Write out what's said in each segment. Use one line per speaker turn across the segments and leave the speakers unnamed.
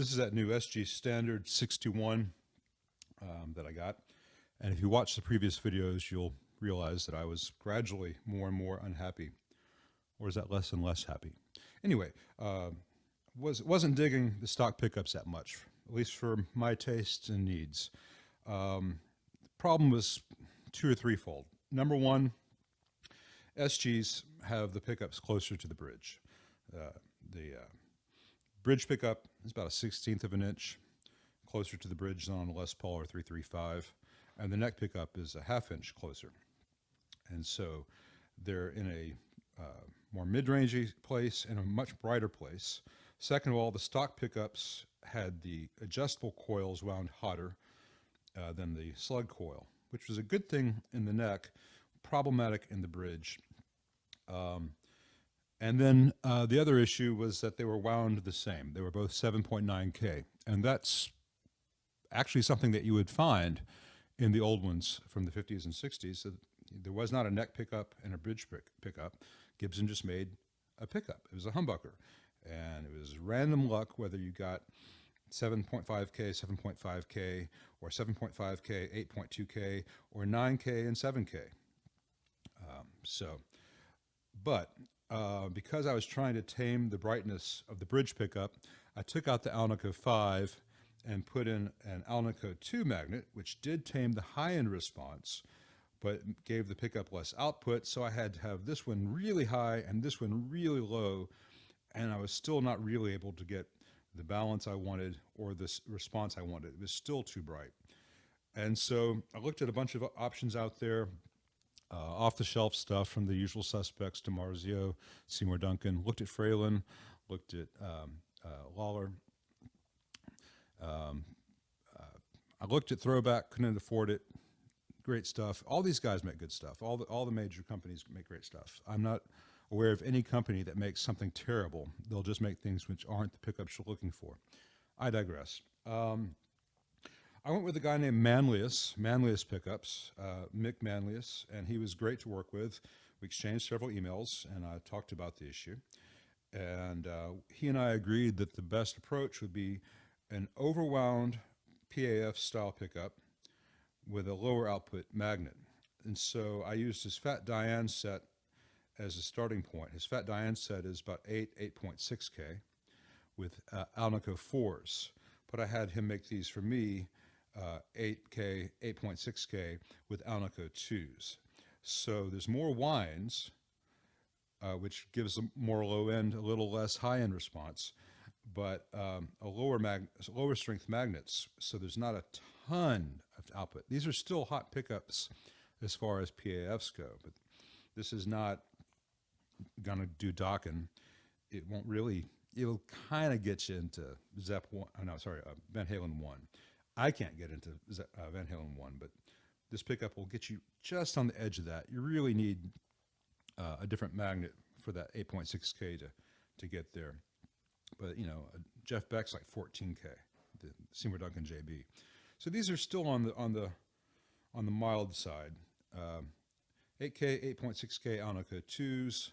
This is that new SG Standard 621 that I got. And if you watch the previous videos, you'll realize that I was gradually more and more unhappy. Or is that less and less happy? Anyway, wasn't digging the stock pickups that much, at least for my tastes and needs. The problem was two or threefold. Number one, SGs have the pickups closer to the bridge. The bridge pickup is about a 1/16 of an inch closer to the bridge than on a Les Paul or 335, and the neck pickup is a 1/2 inch closer. And so they're in a more mid-rangey place and a much brighter place. Second of all, the stock pickups had the adjustable coils wound hotter than the slug coil, which was a good thing in the neck, problematic in the bridge. And then the other issue was that they were wound the same. They were both 7.9K, and that's actually something that you would find in the old ones from the 50s and 60s. So there was not a neck pickup and a bridge pickup. Gibson just made a pickup. It was a humbucker, and it was random luck whether you got 7.5K, 7.5K, or 7.5K, 8.2K, or 9K and 7K. Because I was trying to tame the brightness of the bridge pickup, I took out the AlNiCo 5 and put in an AlNiCo 2 magnet, which did tame the high-end response, but gave the pickup less output, so I had to have this one really high and this one really low, and I was still not really able to get the balance I wanted or the response I wanted. It was still too bright. And so I looked at a bunch of options out there, off-the-shelf stuff from the usual suspects, DiMarzio, Seymour Duncan, looked at Fralin, looked at Lawler. I looked at Throwback, couldn't afford it. Great stuff. All these guys make good stuff. All the major companies make great stuff. I'm not aware of any company that makes something terrible. They'll just make things which aren't the pickups you're looking for. I digress. I went with a guy named Manlius Pickups, Mick Manlius, and he was great to work with. We exchanged several emails, and I talked about the issue. And he and I agreed that the best approach would be an overwound PAF style pickup with a lower output magnet. And so I used his Fat Dianes set as a starting point. His Fat Dianes set is about 8.6K with AlNiCo 4s. But I had him make these for me 8K, 8.6K with AlNiCo 2s. So there's more winds, which gives a more low end, a little less high end response, but a lower strength magnets. So there's not a ton of output. These are still hot pickups as far as PAFs go, but this is not gonna do docking. It won't really. It'll kind of get you into Van Halen 1. I can't get into Van Halen 1, but this pickup will get you just on the edge of that. You really need a different magnet for that 8.6K to get there. But you know, Jeff Beck's like 14K, the Seymour Duncan JB. So these are still on the mild side. 8K, 8.6K AlNiCo 2s.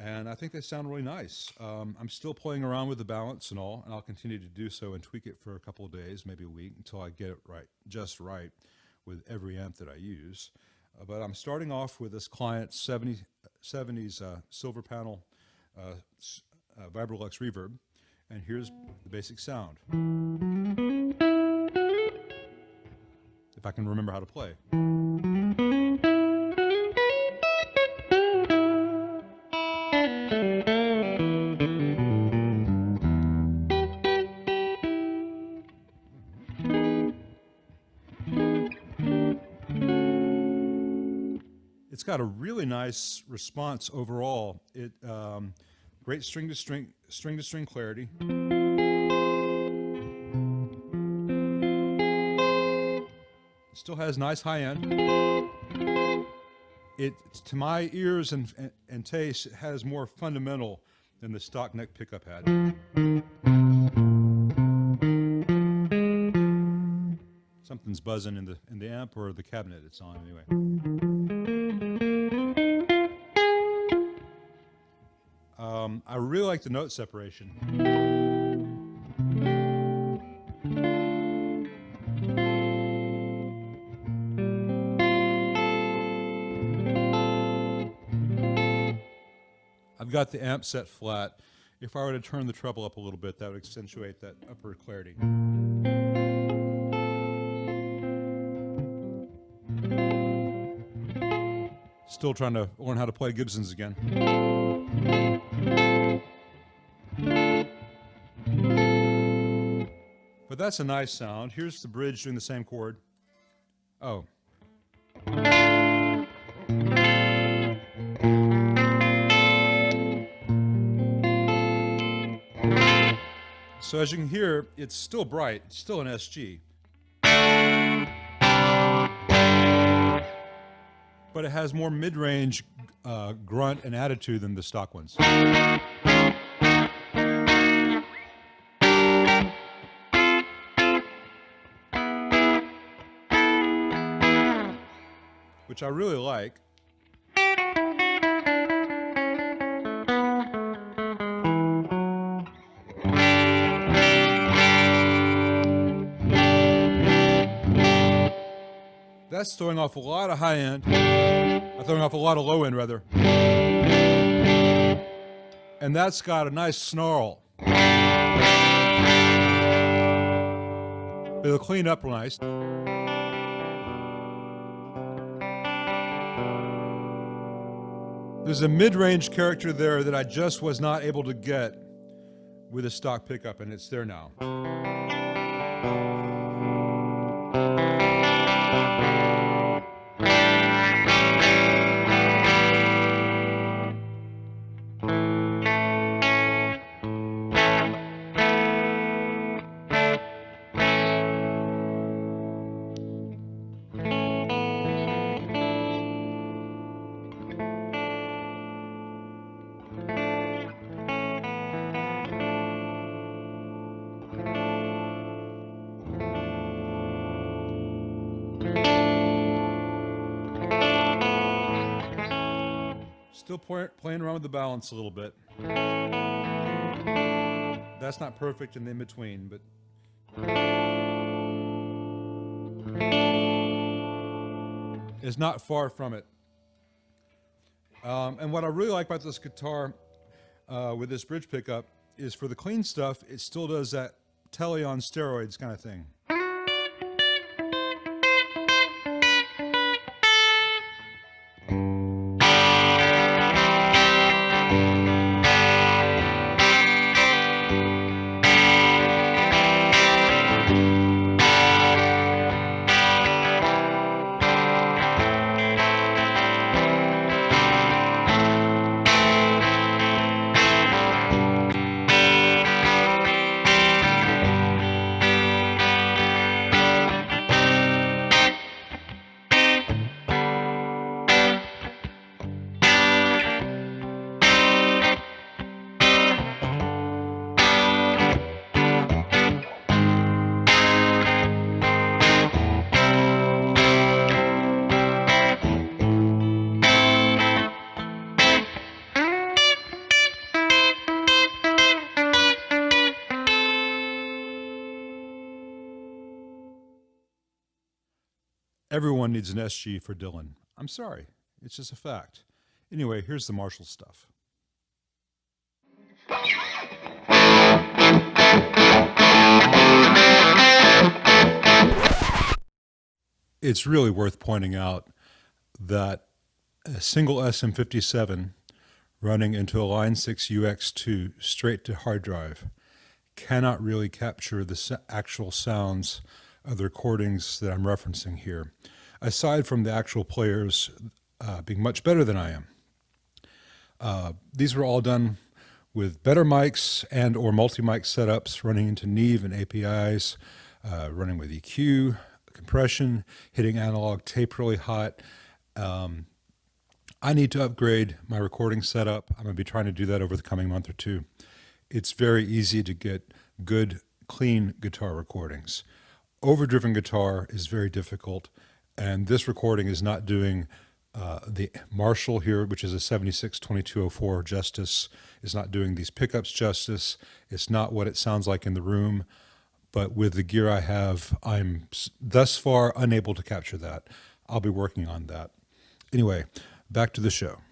And I think they sound really nice. I'm still playing around with the balance and all, and I'll continue to do so and tweak it for a couple of days, maybe a week, until I get it just right with every amp that I use. But I'm starting off with this client 70s silver panel Vibrolux reverb, and here's the basic sound. If I can remember how to play. It's got a really nice response overall. It great string to string clarity. It still has nice high end. It, to my ears and taste, it has more fundamental than the stock neck pickup had. Something's buzzing in the amp or the cabinet it's on anyway. I really like the note separation. I've got the amp set flat. If I were to turn the treble up a little bit, that would accentuate that upper clarity. Still trying to learn how to play Gibsons again. But that's a nice sound. Here's the bridge doing the same chord. Oh. So as you can hear, it's still bright. It's still an SG. But it has more mid-range grunt and attitude than the stock ones. Which I really like. That's throwing off a lot of high end. Throwing off a lot of low end, rather. And that's got a nice snarl. It'll clean up nice. There's a mid-range character there that I just was not able to get with a stock pickup, and it's there now. Still playing around with the balance a little bit. That's not perfect in the in-between, but it's not far from it. And what I really like about this guitar with this bridge pickup is for the clean stuff, it still does that telly on steroids kind of thing. Everyone needs an SG for Dylan. I'm sorry. It's just a fact. Anyway, here's the Marshall stuff. It's really worth pointing out that a single SM57 running into a Line 6 UX2 straight to hard drive cannot really capture the actual sounds of the recordings that I'm referencing here, aside from the actual players being much better than I am. These were all done with better mics and or multi-mic setups, running into Neve and APIs, running with EQ, compression, hitting analog tape really hot. I need to upgrade my recording setup. I'm going to be trying to do that over the coming month or two. It's very easy to get good, clean guitar recordings. Overdriven guitar is very difficult, and this recording is not doing the Marshall here, which is a 76-2204 justice. It's not doing these pickups justice. It's not what it sounds like in the room, but with the gear I have, I'm thus far unable to capture that. I'll be working on that. Anyway, back to the show.